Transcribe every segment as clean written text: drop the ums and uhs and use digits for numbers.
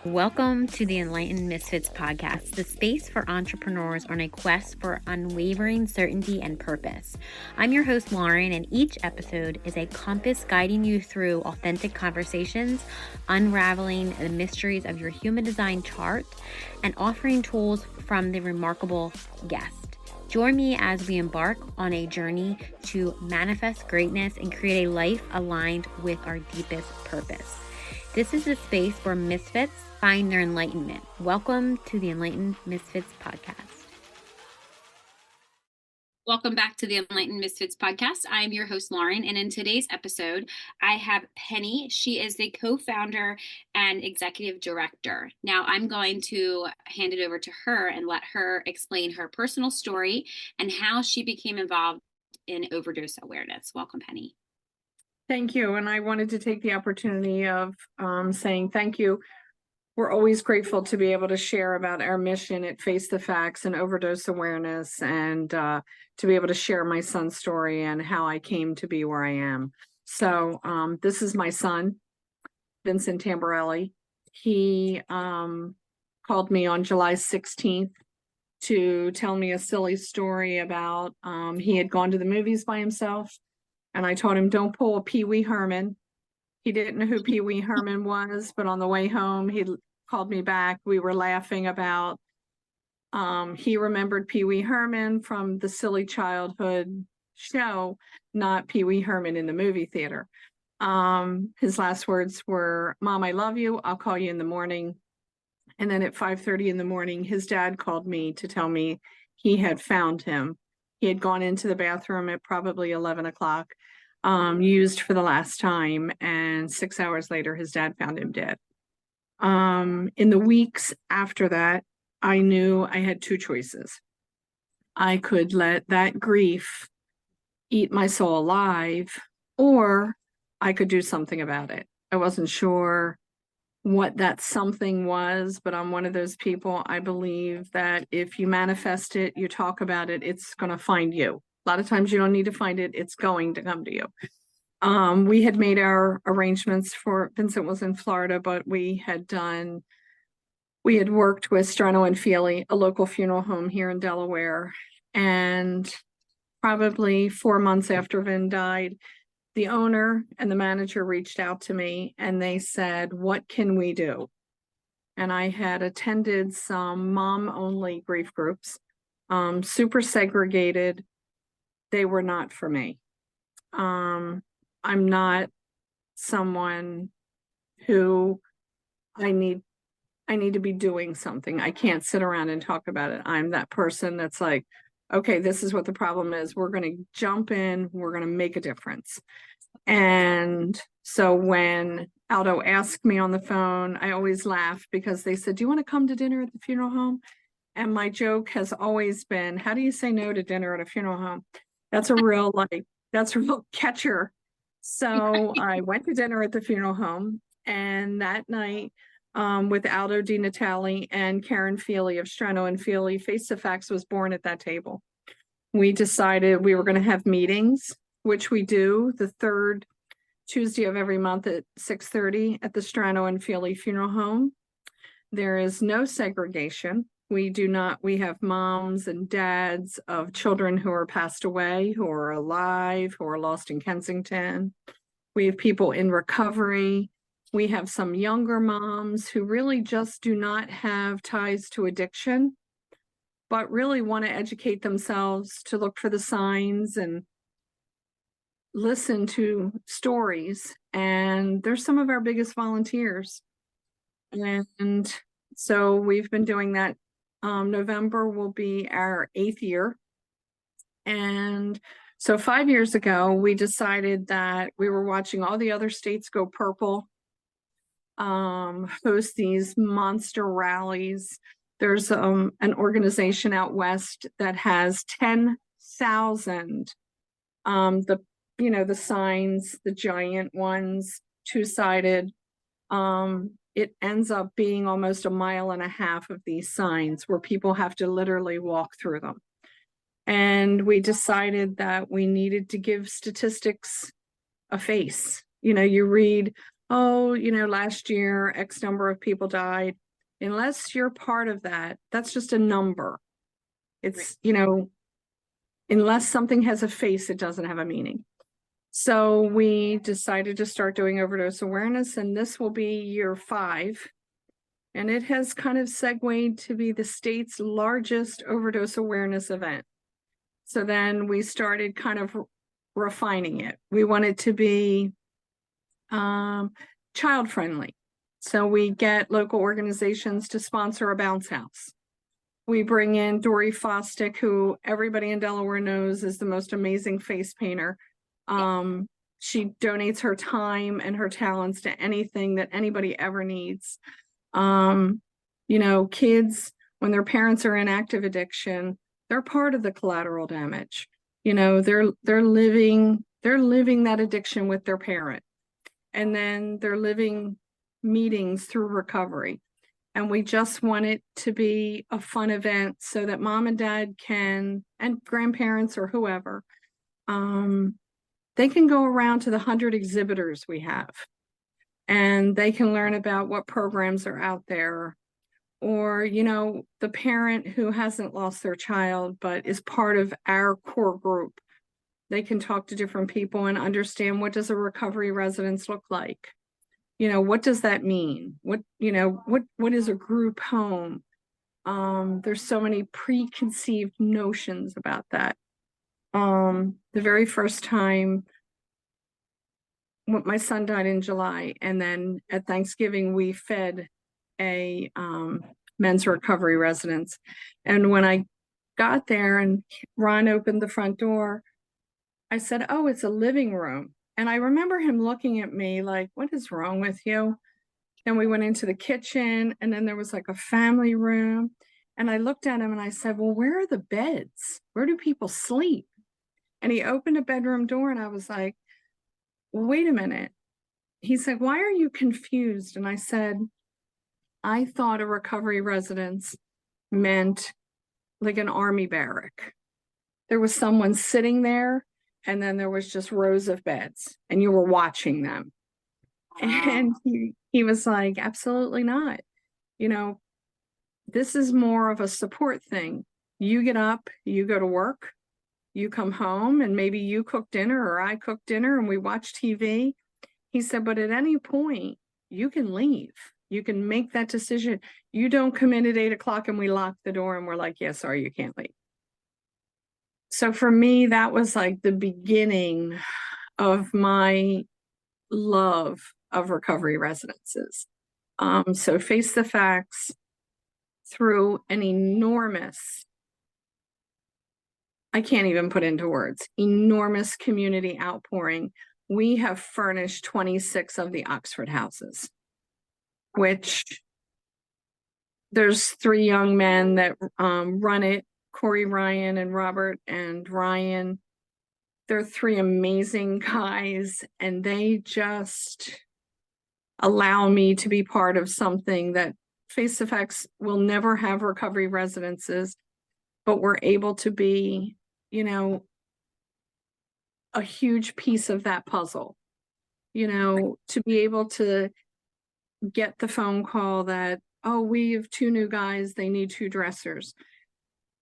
Welcome to the Enlightened Misfits podcast, the space for entrepreneurs on a quest for unwavering certainty and purpose. I'm your host, Lauren, and each episode is a compass guiding you through authentic conversations, unraveling the mysteries of your human design chart, and offering tools from the remarkable guest. Join me as we embark on a journey to manifest greatness and create a life aligned with our deepest purpose. This is the space where misfits find their enlightenment. Welcome to the Enlightened Misfits podcast. Welcome back to the Enlightened Misfits podcast. I'm your host, Lauren, and in today's episode, I have Penny. She is the co-founder and executive director. Now, I'm going to hand it over to her and let her explain her personal story and how she became involved in overdose awareness. Welcome, Penny. Thank you. And I wanted to take the opportunity of saying thank you. We're always grateful to be able to share about our mission at Face the Facts and overdose awareness, and to be able to share my son's story and how I came to be where I am. So this is my son, Vincent Tamborelli. He called me on July 16th to tell me a silly story about he had gone to the movies by himself. And I told him, don't pull a Pee Wee Herman. He didn't know who Pee Wee Herman was, but on the way home, he called me back. We were laughing about, he remembered Pee Wee Herman from the silly childhood show, not Pee Wee Herman in the movie theater. His last words were, Mom, I love you. I'll call you in the morning. And then at 5:30 in the morning, his dad called me to tell me he had found him. He had gone into the bathroom at probably 11 o'clock, used for the last time, and 6 hours later, his dad found him dead. In the weeks after that, I knew I had two choices. I could let that grief eat my soul alive, or I could do something about it. I wasn't sure what that something was, but I'm one of those people. I believe that if you manifest it, you talk about it, it's going to find you. A lot of times you don't need to find it, it's going to come to you. We had made our arrangements for, Vincent was in Florida, but we had worked with Strano and Feeley, a local funeral home here in Delaware. And probably 4 months after Vin died, the owner and the manager reached out to me and they said, what can we do? And I had attended some mom-only grief groups, super segregated. They were not for me. I'm not someone who I need to be doing something. I can't sit around and talk about it. I'm that person that's like, okay, this is what the problem is. We're going to jump in. We're going to make a difference. And so when Aldo asked me on the phone, I always laugh because they said, do you want to come to dinner at the funeral home? And my joke has always been, how do you say no to dinner at a funeral home? That's a real catcher. So I went to dinner at the funeral home, and that night, with Aldo Di Natale and Karen Feeley of Strano and Feeley, Face the Facts was born at that table. We decided we were going to have meetings, which we do the third Tuesday of every month at 6:30 at the Strano and Feeley Funeral Home. There is no segregation. We have moms and dads of children who are passed away, who are alive, who are lost in Kensington. We have people in recovery. We have some younger moms who really just do not have ties to addiction, but really want to educate themselves to look for the signs and listen to stories. And they're some of our biggest volunteers. And so we've been doing that. November will be our 8th year. And so 5 years ago, we decided that we were watching all the other states go purple, host these monster rallies. There's an organization out west that has 10,000, the signs, the giant ones, two-sided. It ends up being almost 1.5 miles of these signs where people have to literally walk through them. And we decided that we needed to give statistics a face. You read oh, last year, X number of people died. Unless you're part of that, that's just a number. It's, unless something has a face, it doesn't have a meaning. So we decided to start doing overdose awareness, and this will be year 5. And it has kind of segued to be the state's largest overdose awareness event. So then we started kind of refining it. We wanted to be child friendly. So we get local organizations to sponsor a bounce house. We bring in Dory Fostick, who everybody in Delaware knows is the most amazing face painter. She donates her time and her talents to anything that anybody ever needs. Kids, when their parents are in active addiction, they're part of the collateral damage. They're living that addiction with their parent. And then they're living meetings through recovery. And we just want it to be a fun event so that mom and dad can, and grandparents or whoever, they can go around to the 100 exhibitors we have, and they can learn about what programs are out there. Or, the parent who hasn't lost their child but is part of our core group, they can talk to different people and understand, what does a recovery residence look like? What does that mean? What is a group home? There's so many preconceived notions about that. The very first time, my son died in July, and then at Thanksgiving we fed a men's recovery residence. And when I got there and Ron opened the front door, I said, "Oh, it's a living room." And I remember him looking at me like, "What is wrong with you?" Then we went into the kitchen, and then there was like a family room. And I looked at him and I said, "Well, where are the beds? Where do people sleep?" And he opened a bedroom door, and I was like, "Well, wait a minute." He said, "Why are you confused?" And I said, "I thought a recovery residence meant like an army barrack. There was someone sitting there, and then there was just rows of beds, and you were watching them." And he was like, "Absolutely not. This is more of a support thing. You get up, you go to work, you come home, and maybe you cook dinner or I cook dinner and we watch TV." He said, "But at any point, you can leave. You can make that decision. You don't come in at 8 o'clock and we lock the door and we're like, 'Yeah, sorry, you can't leave.'" So for me, that was like the beginning of my love of recovery residences. So Face the Facts, through an enormous, I can't even put into words, enormous community outpouring, we have furnished 26 of the Oxford houses, which there's 3 young men that run it, Corey, Ryan, and Robert and Ryan. They're 3 amazing guys, and they just allow me to be part of something that Face the Facts will never have recovery residences, but we're able to be, a huge piece of that puzzle, to be able to get the phone call that, "Oh, we have 2 new guys, they need 2 dressers."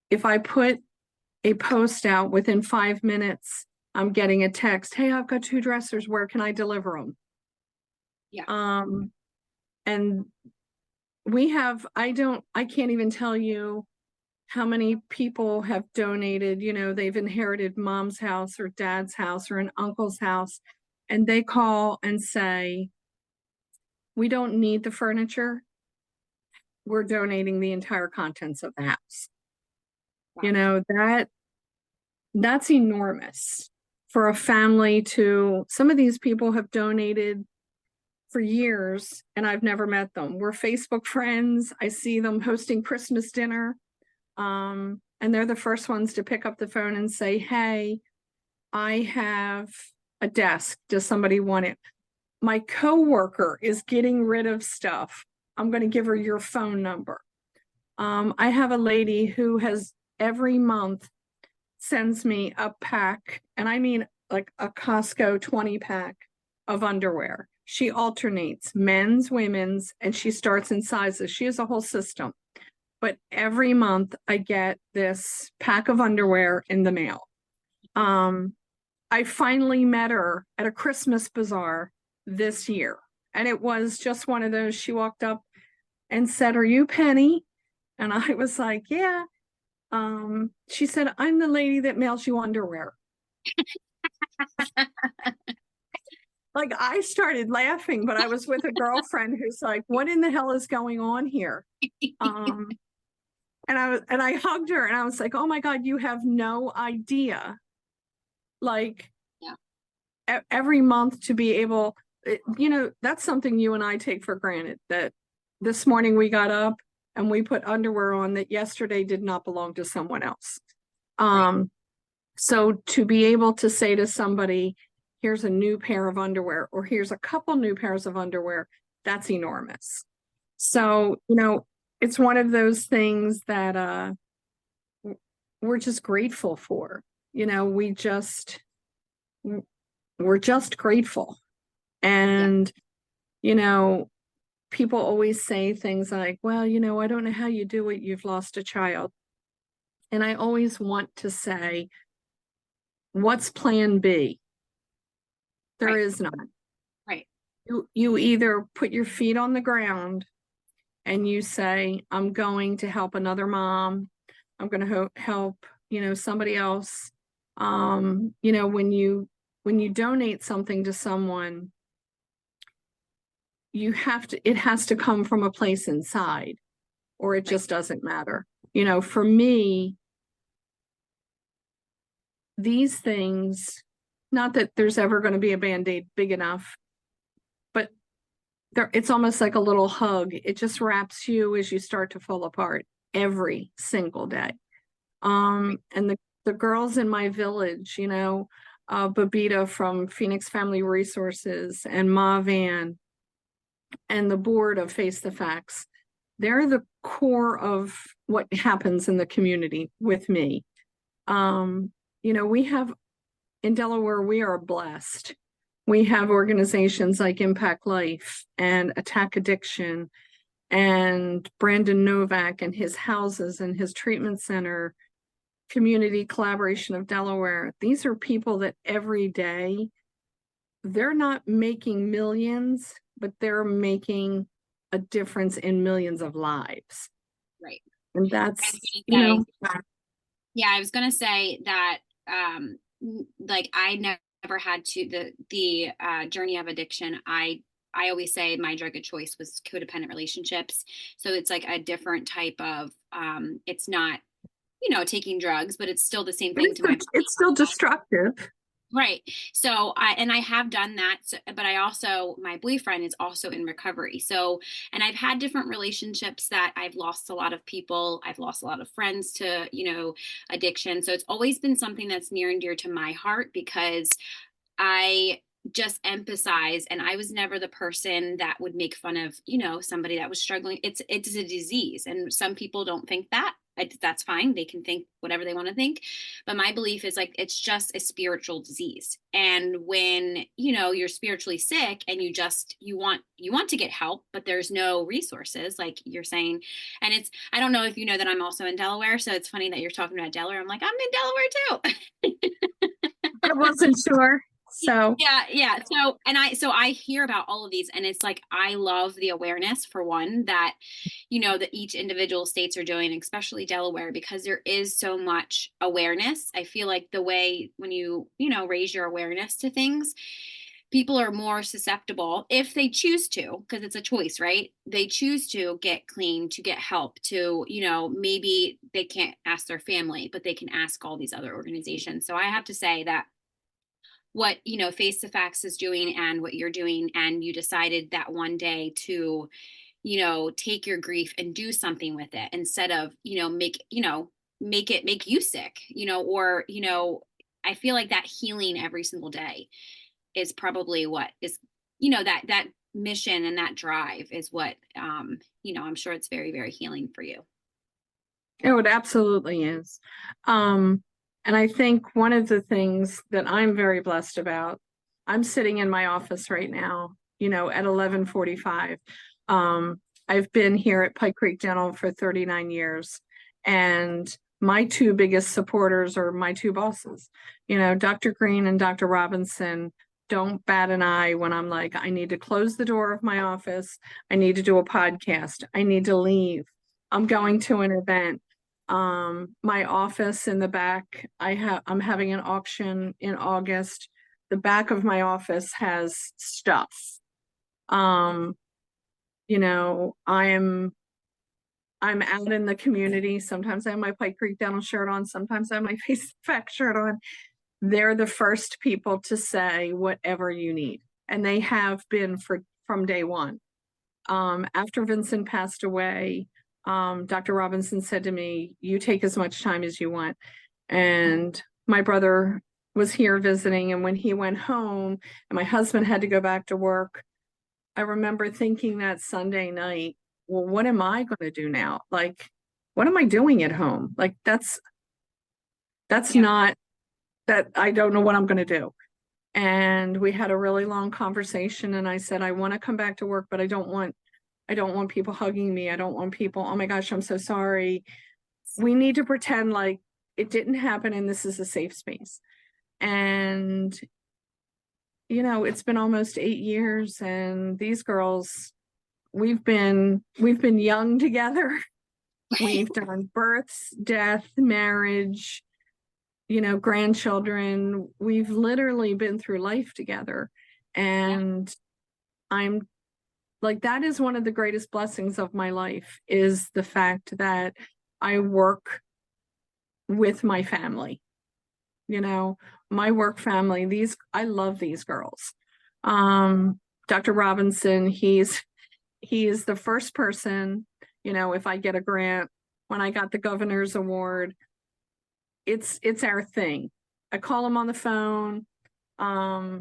If I put a post out, within 5 minutes, I'm getting a text, "Hey, I've got 2 dressers, where can I deliver them?" Yeah. And we have, I can't even tell you how many people have donated. They've inherited mom's house or dad's house or an uncle's house, and they call and say, "We don't need the furniture. We're donating the entire contents of the house." Wow. That's enormous for a family to, some of these people have donated for years and I've never met them. We're Facebook friends. I see them hosting Christmas dinner. And they're the first ones to pick up the phone and say, "Hey, I have a desk. Does somebody want it? My coworker is getting rid of stuff. I'm going to give her your phone number." I have a lady who has every month sends me a pack, and I mean like a Costco 20 pack of underwear. She alternates men's, women's, and she starts in sizes. She has a whole system. But every month I get this pack of underwear in the mail. I finally met her at a Christmas bazaar this year. And it was just one of those, she walked up and said, "Are you Penny?" And I was like, "Yeah." She said, "I'm the lady that mails you underwear." Like, I started laughing, but I was with a girlfriend who's like, "What in the hell is going on here?" And I hugged her and I was like, "Oh my God, you have no idea." Like, Yeah. Every month to be able, that's something you and I take for granted, that this morning we got up and we put underwear on that yesterday did not belong to someone else. Right. So to be able to say to somebody, "Here's a new pair of underwear," or "Here's a couple new pairs of underwear," that's enormous. So, it's one of those things that we're just grateful for. We're just grateful. Yeah. And, people always say things like, "Well, I don't know how you do it. You've lost a child." And I always want to say, what's plan B? There Right. is none. Right. You either put your feet on the ground and you say, "I'm going to help another mom. I'm going to help, somebody else." When you donate something to someone, it has to come from a place inside, or it just doesn't matter. For me, these things, not that there's ever going to be a Band-Aid big enough, but it's almost like a little hug. It just wraps you as you start to fall apart every single day. And the girls in my village, Babita from Phoenix Family Resources and Ma Van and the board of Face the Facts, they're the core of what happens in the community with me. We have, in Delaware, we are blessed. We have organizations like Impact Life and Attack Addiction and Brandon Novak and his houses and his treatment center, Community Collaboration of Delaware. These are people that every day, they're not making millions, but they're making a difference in millions of lives. Right. And that's, Yeah, I was gonna say that like I never had to the journey of addiction. I always say my drug of choice was codependent relationships. So it's like a different type of it's not, taking drugs, but it's still the same thing to my body. It's still destructive. Right. So I have done that, but my boyfriend is also in recovery. So, and I've had different relationships that I've lost a lot of people. I've lost a lot of friends to, addiction. So it's always been something that's near and dear to my heart because I just emphasize, and I was never the person that would make fun of, somebody that was struggling. It's a disease, and some people don't think that. That's fine. They can think whatever they want to think. But my belief is like it's just a spiritual disease. And when, you're spiritually sick and you want to get help, but there's no resources, like you're saying. And I don't know if you know that I'm also in Delaware. So it's funny that you're talking about Delaware. I'm like, I'm in Delaware too. I wasn't sure. So yeah. So I hear about all of these, and it's like I love the awareness, for one, that that each individual states are doing, especially Delaware, because there is so much awareness. I feel like the way when you raise your awareness to things, people are more susceptible if they choose to, because it's a choice, right? They choose to get clean, to get help, to maybe they can't ask their family, but they can ask all these other organizations. So I have to say that what Face the Facts is doing and what you're doing, and you decided that one day to take your grief and do something with it instead of make you sick, or I feel like that healing every single day is probably what is that mission and that drive is what I'm sure it's very, very healing for you. it absolutely is. And I think one of the things that I'm very blessed about, I'm sitting in my office right now at 11:45. I've been here at Pike Creek Dental for 39 years, and my two biggest supporters are my two bosses. Dr. Green and Dr. Robinson don't bat an eye when I'm like, I need to close the door of my office. I need to do a podcast. I need to leave. I'm going to an event. My office in the back, I'm having an auction in August. The back of my office has stuff. I'm out in the community. Sometimes I have my Pike Creek Dental shirt on. Sometimes I have my Face the Facts shirt on. They're the first people to say whatever you need. And they have been from day one. After Vincent passed away, Dr. Robinson said to me, you take as much time as you want. And my brother was here visiting. And when he went home and my husband had to go back to work, I remember thinking that Sunday night, well, what am I going to do now? Like, what am I doing at home? Like, that's not that I don't know what I'm going to do. And we had a really long conversation. And I said, I want to come back to work, but I don't want people hugging me. I don't want people, oh my gosh, I'm so sorry. We need to pretend like it didn't happen and this is a safe space. And, it's been almost 8 years, and these girls, we've been young together. We've done births, death, marriage, grandchildren. We've literally been through life together. And I'm like, that is one of the greatest blessings of my life, is the fact that I work with my family. My work family, I love these girls. Dr. Robinson, he is the first person, if I get a grant, when I got the governor's award, it's our thing. I call him on the phone. I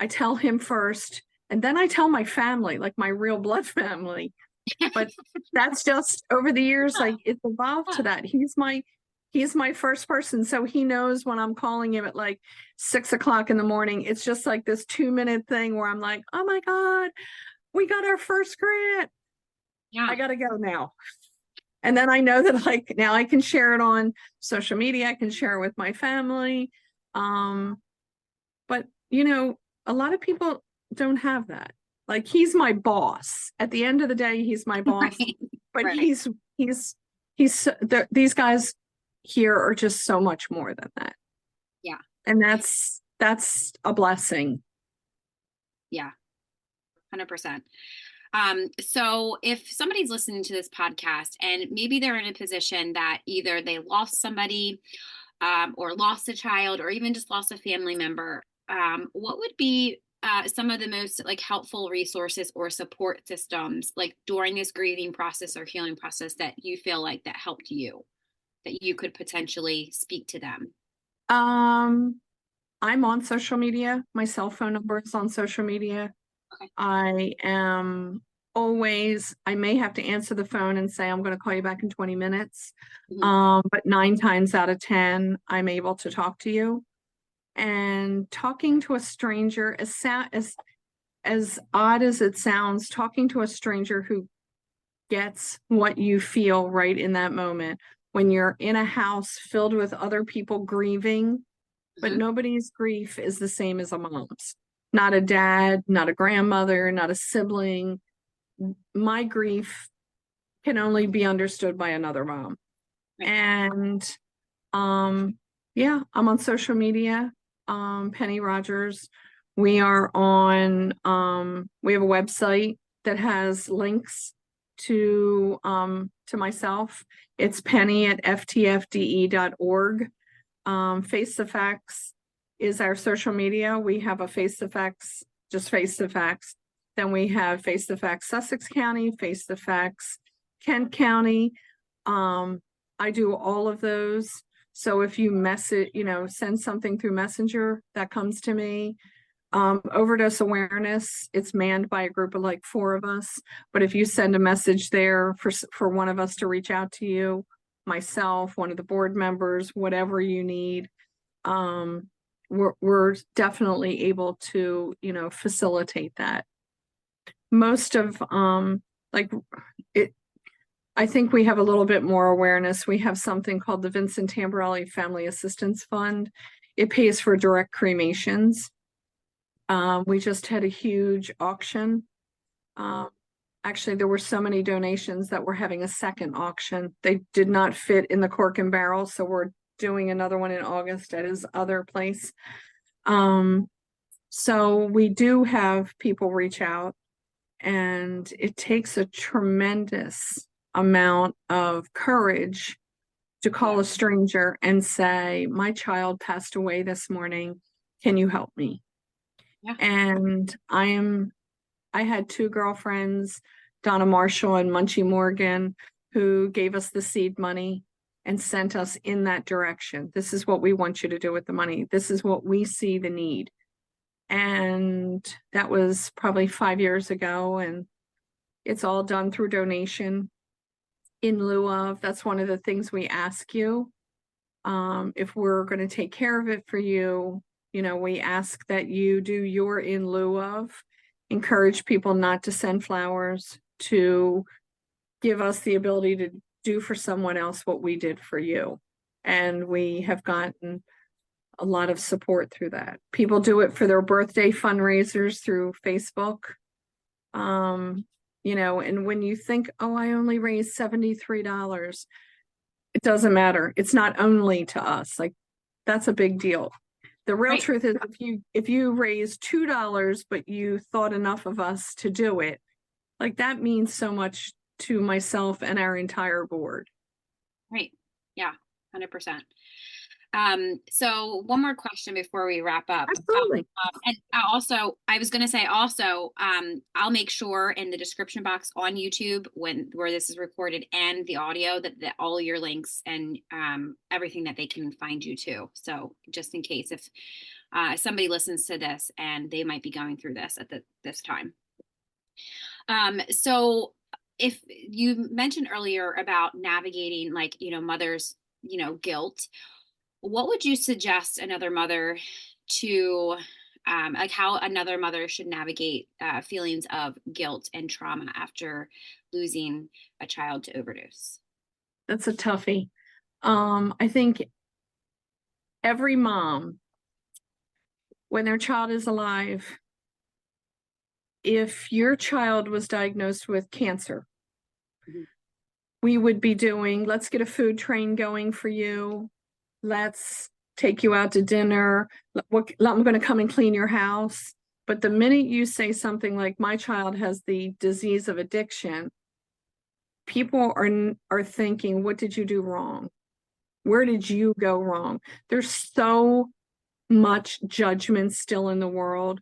tell him first, and then I tell my family, like my real blood family. But that's just over the years, like it's evolved to that. He's my first person. So he knows when I'm calling him at like 6 o'clock in the morning, it's just like this 2-minute thing where I'm like, oh my God, we got our first grant. Yeah. I got to go now. And then I know that like now I can share it on social media. I can share it with my family. But a lot of people don't have that. Like, he's my boss. At the end of the day, he's my boss. Right. But right. These guys here are just so much more than that. Yeah. And that's a blessing. Yeah. 100%. So if somebody's listening to this podcast and maybe they're in a position that either they lost somebody, or lost a child, or even just lost a family member, what would be some of the most helpful resources or support systems during this grieving process or healing process that you feel like that helped you, that you could potentially speak to them? I'm on social media. My cell phone number is on social media. Okay. I may have to answer the phone and say, I'm going to call you back in 20 minutes. Mm-hmm. But 9 times out of 10, I'm able to talk to you. And talking to a stranger, as odd as it sounds, talking to a stranger who gets what you feel right in that moment, when you're in a house filled with other people grieving, but nobody's grief is the same as a mom's. Not a dad, not a grandmother, not a sibling. My grief can only be understood by another mom. Right. And I'm on social media. Penny Rogers. We are on, we have a website that has links to myself. It's penny@ftfde.org. Face the Facts is our social media. We have a Face the Facts, just Face the Facts. Then we have Face the Facts Sussex County, Face the Facts Kent County. I do all of those. So if you send something through Messenger, that comes to me. Overdose awareness, it's manned by a group of 4 of us. But if you send a message there for one of us to reach out to you, myself, one of the board members, whatever you need, we're definitely able to, facilitate that. most of, like it, I think we have a little bit more awareness. We have something called the Vincent Tamborelli Family Assistance Fund. It pays for direct cremations. We just had a huge auction. Actually, there were so many donations that we're having a second auction. They did not fit in the cork and barrel, so we're doing another one in August at his other place. So we do have people reach out, and it takes a tremendous amount of courage to call a stranger and say, my child passed away this morning. Can you help me? Yeah. And I had two girlfriends, Donna Marshall and Munchie Morgan, who gave us the seed money and sent us in that direction. This is what we want you to do with the money. This is what we see the need. And that was probably 5 years ago, and it's all done through donation in lieu of. That's one of the things we ask you. If we're going to take care of it for you, we ask that you do your in lieu of. Encourage people not to send flowers, to give us the ability to do for someone else what we did for you. And we have gotten a lot of support through that. People do it for their birthday fundraisers through Facebook. And when you think, oh, I only raised $73, it doesn't matter. It's not only to us. Like, that's a big deal. The real truth is, if you raise $2, but you thought enough of us to do it, like, that means so much to myself and our entire board. Right. Yeah, 100%. So one more question before we wrap up. Absolutely. And I was going to say also, I'll make sure in the description box on YouTube where this is recorded and the audio that all your links and everything that they can find you too. So just in case if somebody listens to this and they might be going through this at this time. So if you mentioned earlier about navigating mothers, guilt, what would you suggest another mother to, how another mother should navigate feelings of guilt and trauma after losing a child to overdose? That's a toughie. I think every mom, when their child is alive, if your child was diagnosed with cancer, we would be doing, let's get a food train going for you. Let's take you out to dinner. I'm going to come and clean your house. But the minute you say something like, my child has the disease of addiction, people are thinking, what did you do wrong? Where did you go wrong? There's so much judgment still in the world.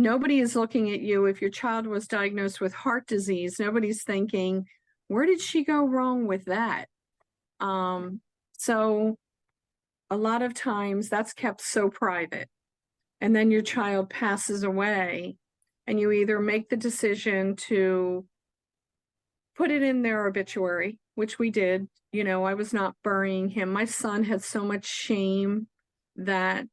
Nobody is looking at you. If your child was diagnosed with heart disease, nobody's thinking, where did she go wrong with that? So a lot of times that's kept so private. And then your child passes away and you either make the decision to put it in their obituary, which we did. I was not burying him. My son had so much shame that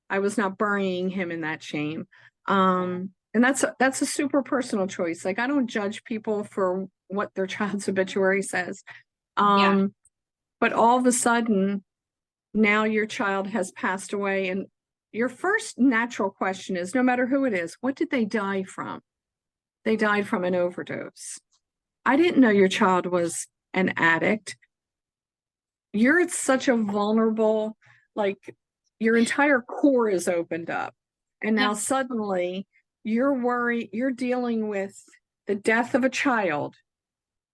I was not burying him in that shame. And that's a super personal choice. Like, I don't judge people for what their child's obituary says. But all of a sudden, now your child has passed away. And your first natural question is, no matter who it is, what did they die from? They died from an overdose. I didn't know your child was an addict. You're such a vulnerable, like, your entire core is opened up. And now suddenly you're dealing with the death of a child,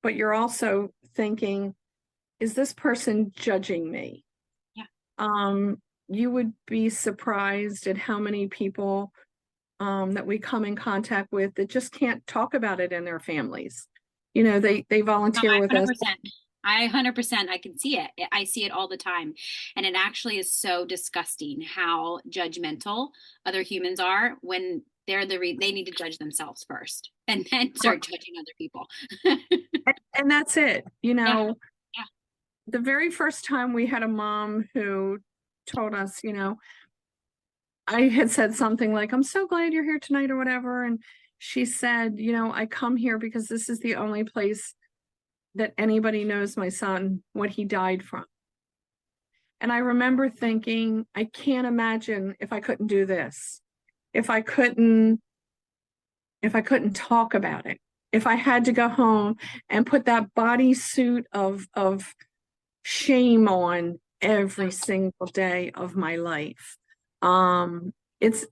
but you're also thinking, is this person judging me? You would be surprised at how many people that we come in contact with that just can't talk about it in their families. They volunteer with us. I 100%, I can see it. I see it all the time. And it actually is so disgusting how judgmental other humans are when they need to judge themselves first and then start judging other people. And that's it. The very first time we had a mom who told us, I had said something like, I'm so glad you're here tonight or whatever. And she said, I come here because this is the only place that anybody knows my son, what he died from. And I remember thinking, I can't imagine if I couldn't do this, if I couldn't talk about it, if I had to go home and put that bodysuit of shame on every single day of my life. It's,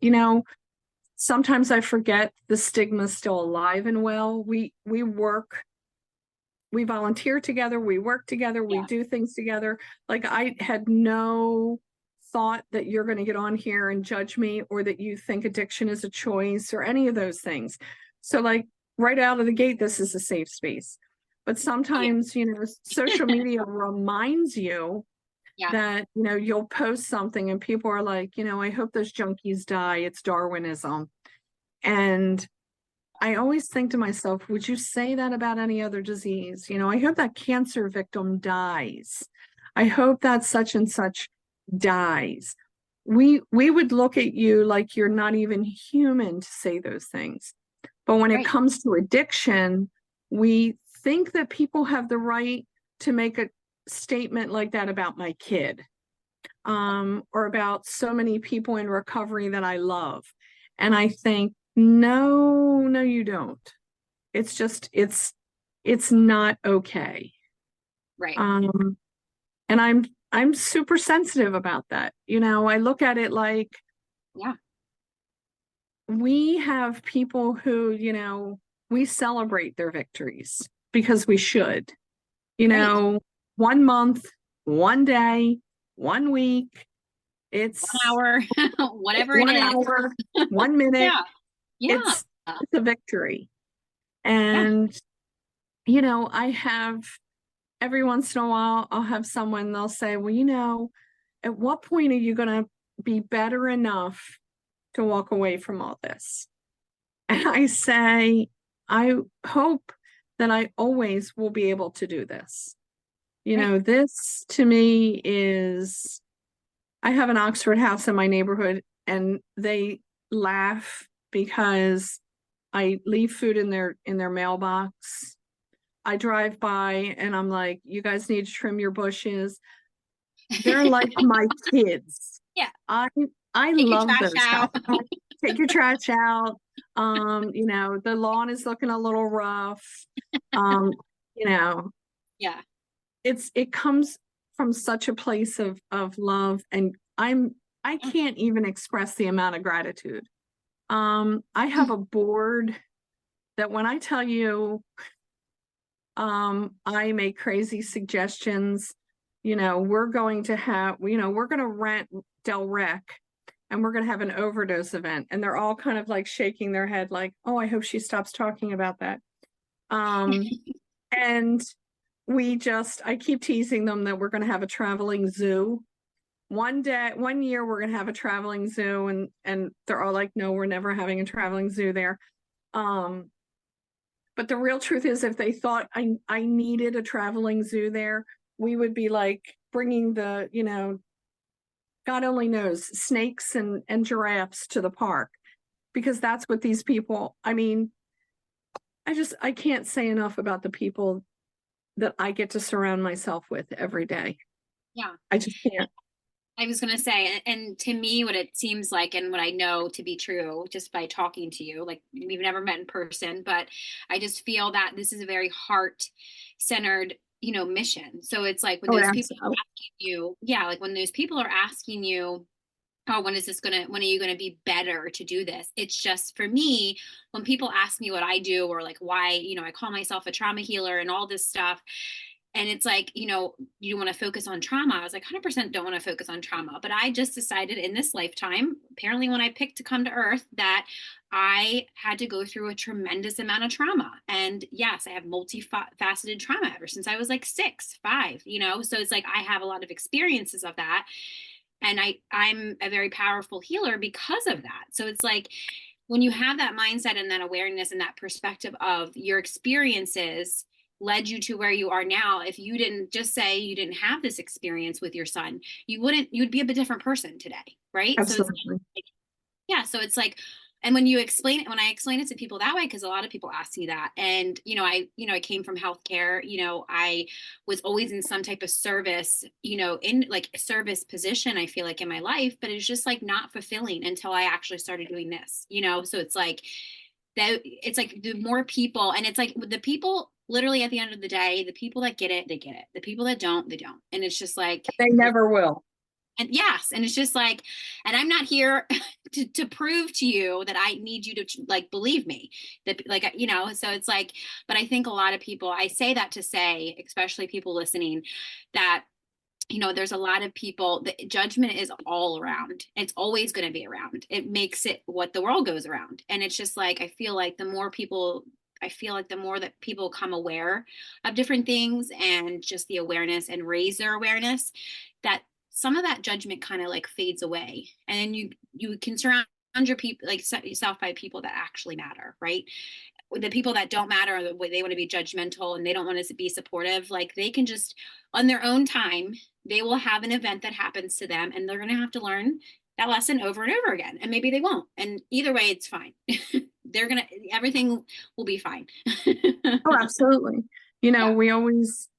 sometimes I forget the stigma's still alive and well. We work, we volunteer together, we work together, we do things together. Like, I had no thought that you're going to get on here and judge me, or that you think addiction is a choice, or any of those things. So, like, right out of the gate, this is a safe space. But sometimes, social media reminds you that, you'll post something and people are like, I hope those junkies die. It's Darwinism. And I always think to myself, would you say that about any other disease? I hope that cancer victim dies. I hope that such and such dies. We would look at you like you're not even human to say those things. But when it comes to addiction, we think that people have the right to make a statement like that about my kid, or about so many people in recovery that I love. And I think, no, you don't. It's just, it's not okay. Right. And I'm super sensitive about that. I look at it like, we have people who, we celebrate their victories because we should, 1 month, 1 day, 1 week, it's 1 hour, whatever it is. 1 hour, 1 minute. Yeah. It's a victory. And, I have, every once in a while, I'll have someone, they'll say, well, at what point are you going to be better enough to walk away from all this? And I say, I hope that I always will be able to do this. This to me is, I have an Oxford house in my neighborhood, and they laugh because I leave food in their mailbox. I drive by and I'm like, you guys need to trim your bushes. They're like my kids. Yeah. I Take love your trash those out. guys. Take your trash out. The lawn is looking a little rough. Yeah. It comes from such a place of love, and I can't even express the amount of gratitude. I have a board that when I tell you, I make crazy suggestions, we're going to rent DelRec, and we're going to have an overdose event. And they're all kind of like shaking their head like, oh, I hope she stops talking about that. And I keep teasing them that we're going to have a traveling zoo. One year we're going to have a traveling zoo, and they're all like, no, we're never having a traveling zoo there. But the real truth is, if they thought I needed a traveling zoo there, we would be like bringing the, God only knows, snakes and giraffes to the park, because that's what these people, I can't say enough about the people that I get to surround myself with every day. Yeah. I just can't. I was going to say, and to me, what it seems like, and what I know to be true just by talking to you, like, we've never met in person, but I just feel that this is a very heart-centered, mission. So it's like when those people are asking you, like when those people are asking you, oh, when are you going to be better to do this? It's just, for me, when people ask me what I do, or like why, I call myself a trauma healer and all this stuff. And it's like, you want to focus on trauma. I was like, 100% don't want to focus on trauma. But I just decided in this lifetime, apparently when I picked to come to Earth, that I had to go through a tremendous amount of trauma. And yes, I have multifaceted trauma ever since I was like 6, 5, so it's like I have a lot of experiences of that. And I'm a very powerful healer because of that. So it's like, when you have that mindset and that awareness and that perspective of your experiences led you to where you are now, if you didn't just say you didn't have this experience with your son, you'd be a different person today, right? Absolutely. So it's like, so it's like, And when I explain it to people that way, because a lot of people ask me that, and I came from healthcare. I was always in some type of service, in like a service position. I feel like in my life, but it's just like not fulfilling until I actually started doing this. So it's like that. It's like the more people, and it's like the people. Literally, at the end of the day, the people that get it, they get it. The people that don't, they don't. And it's just like They never will. and yes, and it's just like, and I'm not here to prove to you that I need you to like believe me that like so it's like, but I think a lot of people, I say that to say, especially people listening, that there's a lot of people that judgment is all around. It's always going to be around. It makes it what the world goes around. And it's just like, I feel like the more that people come aware of different things and just the awareness and raise their awareness, that some of that judgment kind of like fades away. And you can surround your people like yourself by people that actually matter, right? The people that don't matter, they want to be judgmental and they don't want to be supportive, like they can just on their own time, they will have an event that happens to them and they're going to have to learn that lesson over and over again. And maybe they won't. And either way, it's fine. Everything will be fine. Oh, absolutely. Yeah. We always,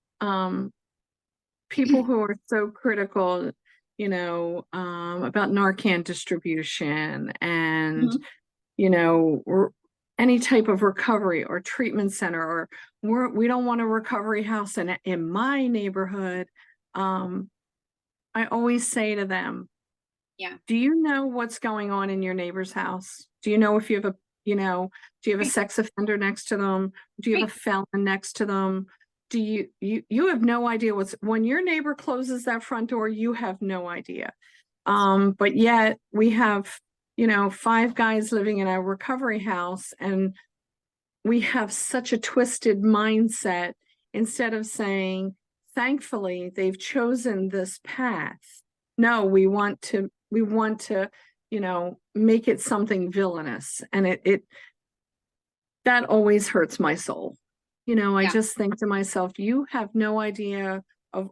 people who are so critical, about Narcan distribution and, Mhm. any type of recovery or treatment center, or we don't want a recovery house in my neighborhood. I always say to them, Yeah. do you know what's going on in your neighbor's house? Do you know if you have do you have a Right. sex offender next to them? Do you have Right. a felon next to them? Do you have no idea when your neighbor closes that front door, you have no idea. But yet we have, 5 guys living in a recovery house, and we have such a twisted mindset. Instead of saying, thankfully, they've chosen this path. No, we want to, make it something villainous. And it that always hurts my soul. I Yeah. just think to myself, you have no idea of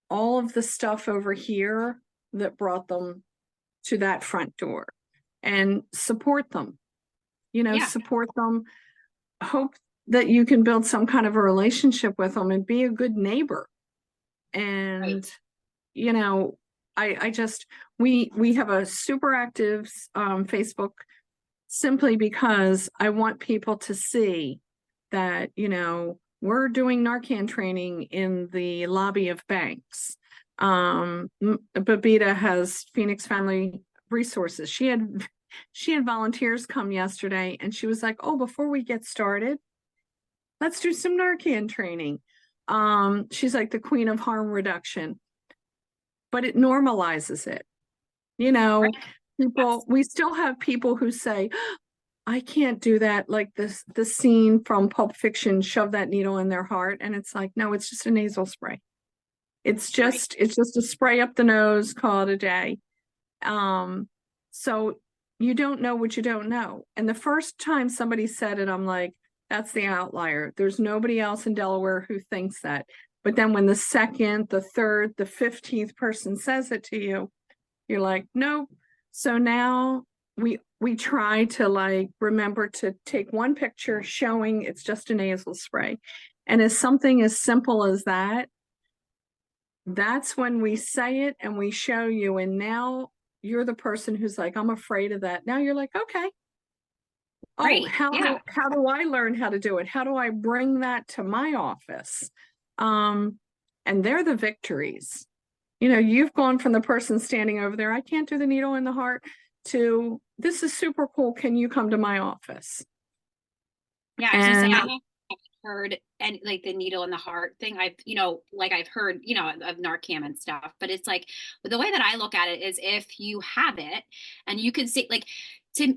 all of the stuff over here that brought them to that front door, and support them, Yeah. support them, hope that you can build some kind of a relationship with them and be a good neighbor. Right. And, you know, I just, we have a super active Facebook, simply because I want people to see that, we're doing Narcan training in the lobby of banks. Babita has Phoenix Family Resources. She had volunteers come yesterday, and she was like, "Oh, before we get started, let's do some Narcan training." She's like the queen of harm reduction, but it normalizes it. You know, Right. Yes. we still have people who say, I can't do that. Like the scene from Pulp Fiction, shove that needle in their heart. And it's like, no, it's just a nasal spray. Right. It's just a spray up the nose, call it a day. So you don't know what you don't know. And the first time somebody said it, I'm like, that's the outlier. There's nobody else in Delaware who thinks that. But then when the second, the third, the 15th person says it to you, you're like, nope. So now we try to like remember to take one picture showing it's just a nasal spray. And as something as simple as that, that's when we say it and we show you. And now you're the person who's like, I'm afraid of that. Now you're like, okay, oh, Right. Yeah. how do I learn how to do it? How do I bring that to my office? Um, and they're the victories. You've gone from the person standing over there, I can't do the needle in the heart, to this is super cool. Can you come to my office? Yeah. I was gonna say I And haven't heard and like the needle in the heart thing. I've heard, of Narcan and stuff, but it's like the way that I look at it is if you have it and you can see like to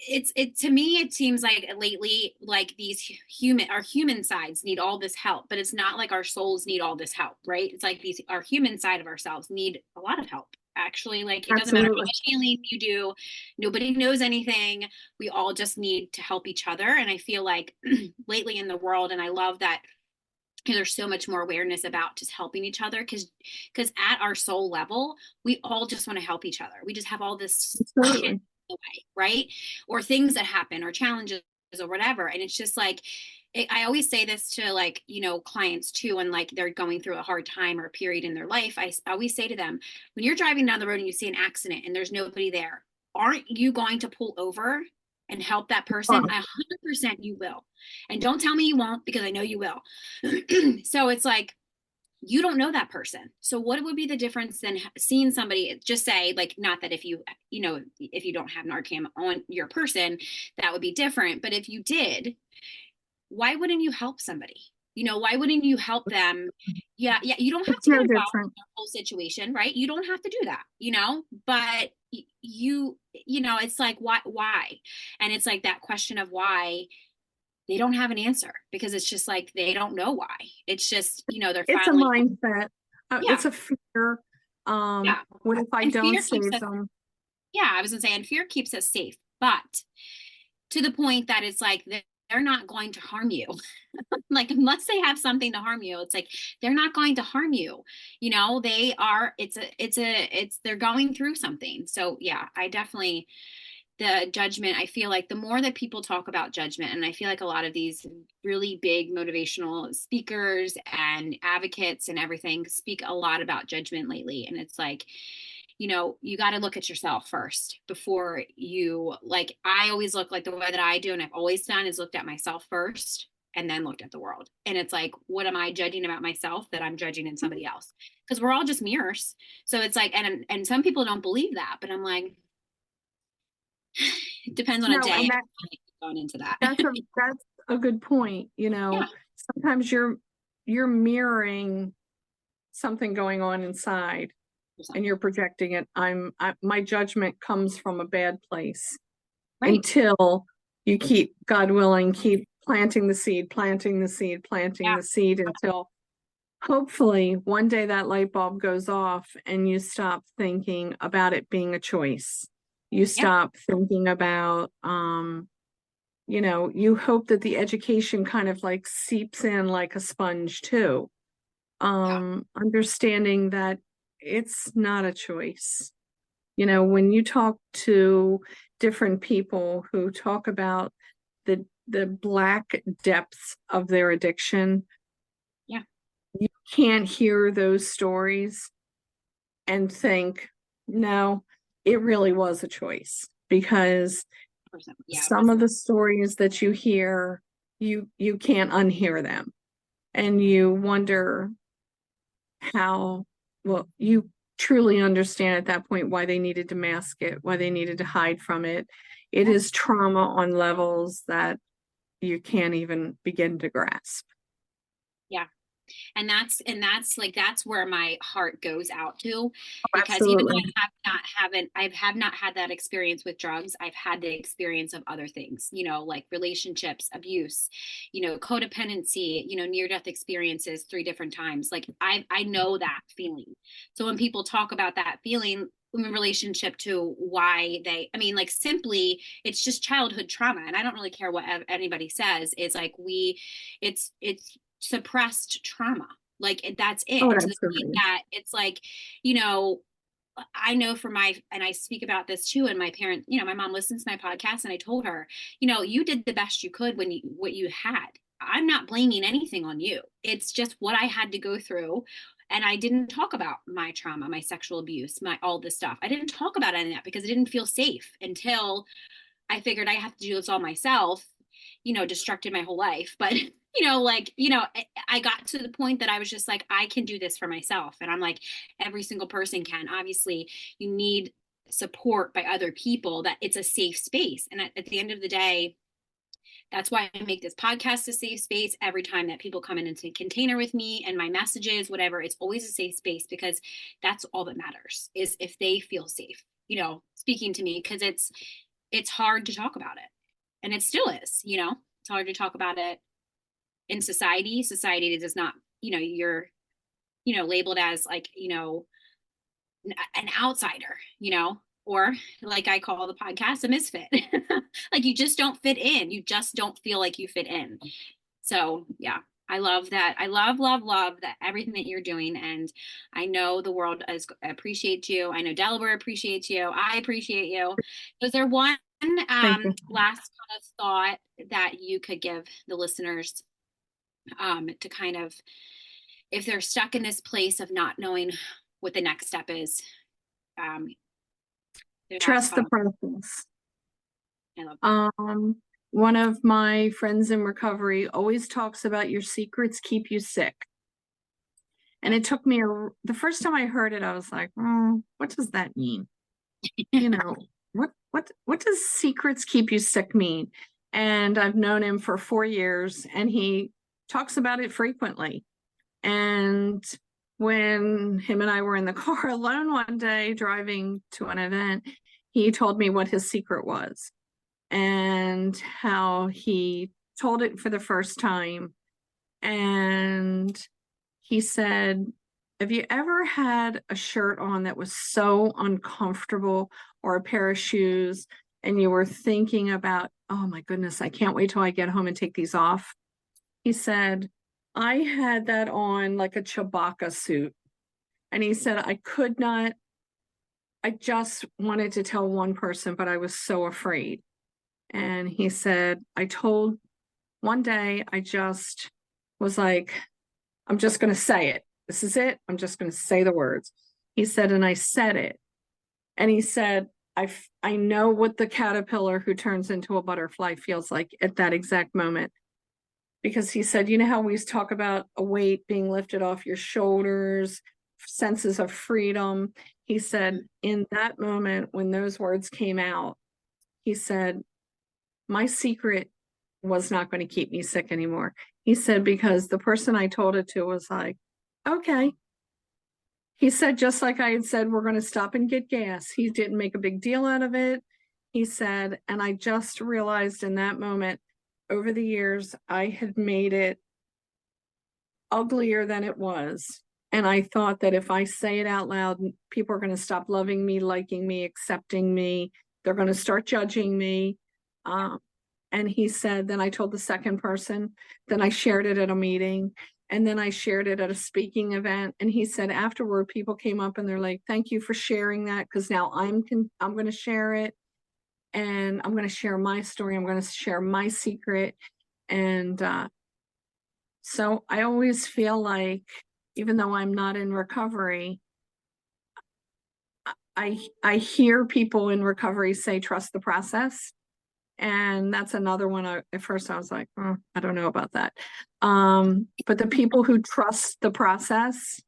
it to me it seems like lately like our human sides need all this help, but it's not like our souls need all this help, right? It's like these our human side of ourselves need a lot of help actually. Like it doesn't matter how absolutely, much healing you do, nobody knows anything. We all just need to help each other. And I feel like lately in the world, and I love that there's so much more awareness about just helping each other because at our soul level we all just want to help each other. We just have all this shit absolutely. the way, right? Or things that happen or challenges or whatever. And it's just like, I always say this to like, clients too, and like they're going through a hard time or a period in their life. I always say to them, when you're driving down the road and you see an accident and there's nobody there, aren't you going to pull over and help that person? 100% you will. And don't tell me you won't, because I know you will. So it's like, you don't know that person. So what would be the difference than seeing somebody, just say, like, not that if if you don't have Narcan on your person, that would be different. But if you did, why wouldn't you help somebody? Why wouldn't you help them? Yeah. You don't have It's to get no involved in different. the whole situation, right? You don't have to do that, but it's like, why? And it's like that question of why. They don't have an answer, because it's just like, they don't know why. It's just, they're It's a finally, mindset. yeah, It's a fear. yeah. What if I And don't fear keeps save us, them? yeah, I was gonna say, and fear keeps us safe, but to the point that it's like, they're not going to harm you. Like, unless they have something to harm you, it's like, they're not going to harm you. They are, they're going through something. So yeah, I definitely, the judgment, I feel like the more that people talk about judgment, and I feel like a lot of these really big motivational speakers and advocates and everything speak a lot about judgment lately. And it's like, you got to look at yourself first before you, like, I always look, like, the way that I do, and I've always done, is looked at myself first and then looked at the world. And it's like, what am I judging about myself that I'm judging in somebody else? Because we're all just mirrors. So it's like, and some people don't believe that, but I'm like, it depends on a No, day. and Going into that. that's a good point. Yeah. Sometimes you're mirroring something going on inside and you're projecting it. My judgment comes from a bad place, Right. until you keep, God willing, keep planting the seed, planting the seed, planting the seed, until hopefully one day that light bulb goes off and you stop thinking about it being a choice. You stop thinking about, you hope that the education kind of like seeps in like a sponge too. Understanding that it's not a choice. When you talk to different people who talk about the black depths of their addiction, Yeah. you can't hear those stories and think, no, it really was a choice, because some of the stories that you hear, you can't unhear them, and you wonder how, well, you truly understand at that point why they needed to mask it, why they needed to hide from it. It is trauma on levels that you can't even begin to grasp. Yeah. And that's like, that's where my heart goes out to, because even Absolutely. though I have not had that experience with drugs, I've had the experience of other things, like relationships, abuse, codependency, near death experiences 3 different times. Like, I know that feeling. So when people talk about that feeling in relationship to why I mean, like, simply, it's just childhood trauma. And I don't really care what anybody says. It's like, it's suppressed trauma. Like, that's it. Oh, To the point absolutely. that it's like, I know and I speak about this too. And my parent, my mom listens to my podcast, and I told her, you did the best you could what you had. I'm not blaming anything on you. It's just what I had to go through. And I didn't talk about my trauma, my sexual abuse, all this stuff. I didn't talk about any of that because it didn't feel safe, until I figured I have to do this all myself, destructed my whole life. But, I got to the point that I was just like, I can do this for myself. And I'm like, every single person can. Obviously, you need support by other people, that it's a safe space. And at the end of the day, that's why I make this podcast a safe space. Every time that people come in into a container with me and my messages, whatever, it's always a safe space, because that's all that matters, is if they feel safe, speaking to me, because it's hard to talk about it. And it still is, it's hard to talk about it in society. Society does not, you're, labeled as like, an outsider, or like I call the podcast a misfit. Like, you just don't fit in. You just don't feel like you fit in. So yeah, I love that. I love that everything that you're doing. And I know the world appreciates you. I know Delaware appreciates you. I appreciate you. Was there one Thank you. last kind of thought that you could give the listeners to kind of, if they're stuck in this place of not knowing what the next step is? Trust the process. I love that. One of my friends in recovery always talks about your secrets keep you sick. And it took me the first time I heard it, I was like, what does that mean? You know, what does secrets keep you sick mean? And I've known him for 4 years, and he talks about it frequently. And when him and I were in the car alone one day driving to an event, he told me what his secret was and how he told it for the first time. And he said, have you ever had a shirt on that was so uncomfortable, or a pair of shoes, and you were thinking about, oh my goodness, I can't wait till I get home and take these off? He said, I had that on like a Chewbacca suit. And he said, I just wanted to tell one person, but I was so afraid. And he said, one day I just was like, I'm just going to say it. This is it. I'm just going to say the words. He said, and I said it. And he said, I know what the caterpillar who turns into a butterfly feels like at that exact moment. Because he said, you know how we talk about a weight being lifted off your shoulders, senses of freedom. He said, in that moment, when those words came out, he said, my secret was not going to keep me sick anymore. He said, because the person I told it to was like, okay. He said, just like I had said, we're going to stop and get gas. He didn't make a big deal out of it. He said, and I just realized in that moment, over the years, I had made it uglier than it was. And I thought that if I say it out loud, people are going to stop loving me, liking me, accepting me. They're going to start judging me. And he said, then I told the second person, then I shared it at a meeting, and then I shared it at a speaking event. And he said afterward, people came up and they're like, thank you for sharing that, because now I'm going to share it, and I'm going to share my story. I'm going to share my secret. And so I always feel like, even though I'm not in recovery, I hear people in recovery say, trust the process. And that's another one. At first I was like, I don't know about that. But the people who trust the process,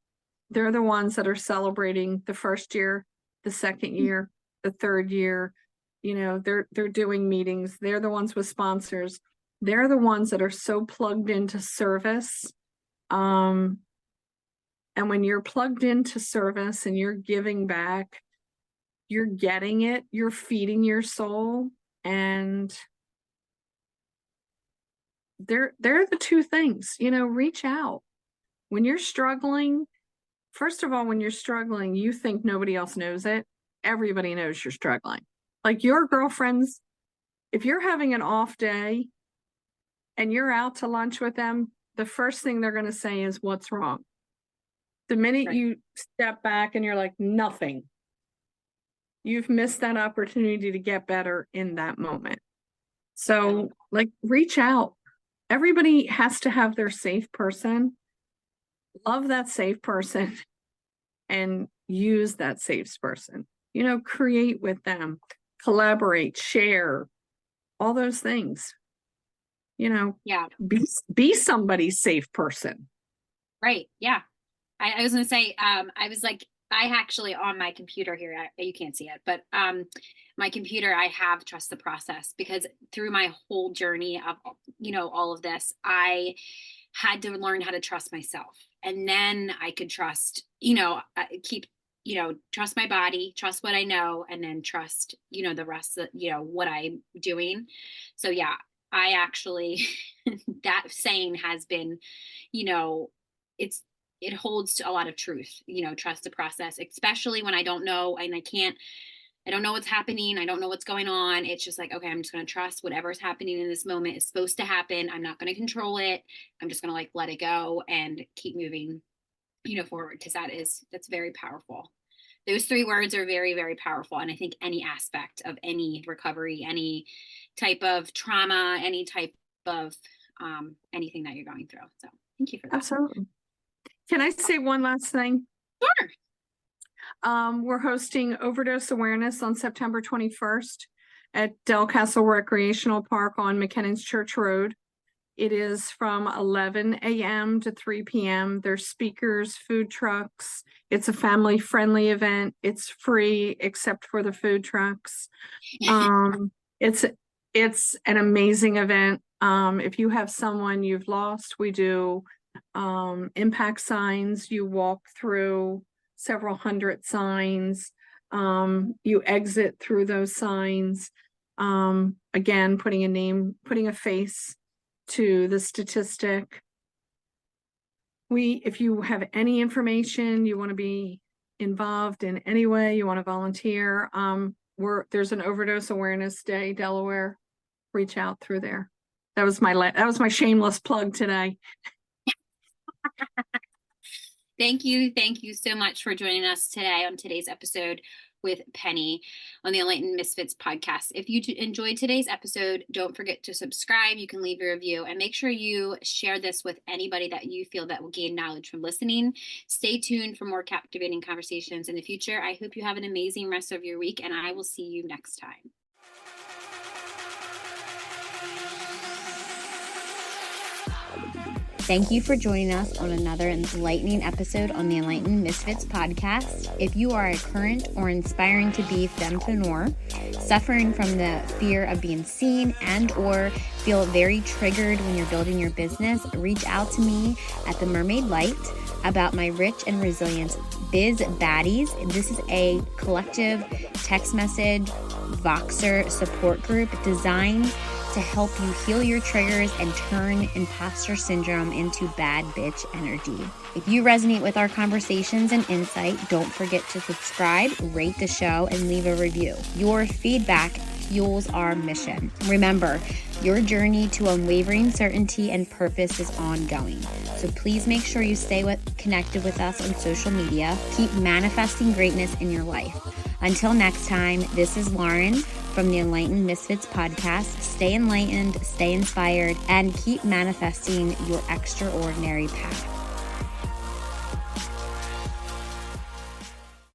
they're the ones that are celebrating the first year, the second year, the third year. You know, they're doing meetings. They're the ones with sponsors. They're the ones that are so plugged into service. And when you're plugged into service and you're giving back, you're getting it, you're feeding your soul. And they're the two things, reach out. When you're struggling, first of all, when you're struggling, you think nobody else knows it. Everybody knows you're struggling. Like your girlfriends, if you're having an off day and you're out to lunch with them, the first thing they're going to say is, what's wrong? The minute you step back and you're like, nothing, you've missed that opportunity to get better in that moment. So reach out. Everybody has to have their safe person. Love that safe person and use that safe person. Create with them, collaborate, share, all those things. Be somebody's safe person. Right. Yeah. I was going to say, I was like, I actually on my computer here, you can't see it, but my computer, I have trust the process, because through my whole journey of, all of this, I had to learn how to trust myself. And then I could trust, trust my body, trust what I know, and then trust, the rest of, what I'm doing. So yeah, I actually, that saying has been, it holds a lot of truth, trust the process, especially when I don't know and I can't I don't know what's happening. I don't know what's going on. It's just like, okay, I'm just going to trust whatever's happening in this moment is supposed to happen. I'm not going to control it. I'm just going to like let it go and keep moving, forward, because that's very powerful. Those 3 words are very, very powerful. And I think any aspect of any recovery, any type of trauma, any type of anything that you're going through. So thank you for that. Absolutely. Can I say one last thing? Sure. We're hosting Overdose Awareness on September 21st at Del Castle Recreational Park on McKinnon's Church Road. It is from 11 a.m. to 3 p.m. There's speakers, food trucks. It's a family-friendly event. It's free except for the food trucks. It's an amazing event. If you have someone you've lost, we do impact signs. You walk through several hundred signs. You exit through those signs. Again, putting a face to the statistic. If you have any information, you want to be involved in any way, you want to volunteer, there's an Overdose Awareness Day, Delaware. Reach out through there. That was my shameless plug today. Thank you. Thank you so much for joining us today on today's episode with Penny on the Enlightened Misfits podcast. If you enjoyed today's episode, don't forget to subscribe. You can leave a review and make sure you share this with anybody that you feel that will gain knowledge from listening. Stay tuned for more captivating conversations in the future. I hope you have an amazing rest of your week, and I will see you next time. Thank you for joining us on another enlightening episode on the Enlightened Misfits podcast. If you are a current or inspiring to be fempreneur, suffering from the fear of being seen and or feel very triggered when you're building your business, reach out to me at The Mermaid Light about my Rich and Resilient Biz Baddies. This is a collective text message Voxer support group designed to help you heal your triggers and turn imposter syndrome into bad bitch energy. If you resonate with our conversations and insight, don't forget to subscribe, rate the show, and leave a review. Your feedback fuels our mission. Remember, your journey to unwavering certainty and purpose is ongoing. So please make sure you stay connected with us on social media. Keep manifesting greatness in your life. Until next time, this is Lauren from the Enlightened Misfits podcast. Stay enlightened, stay inspired, and keep manifesting your extraordinary path.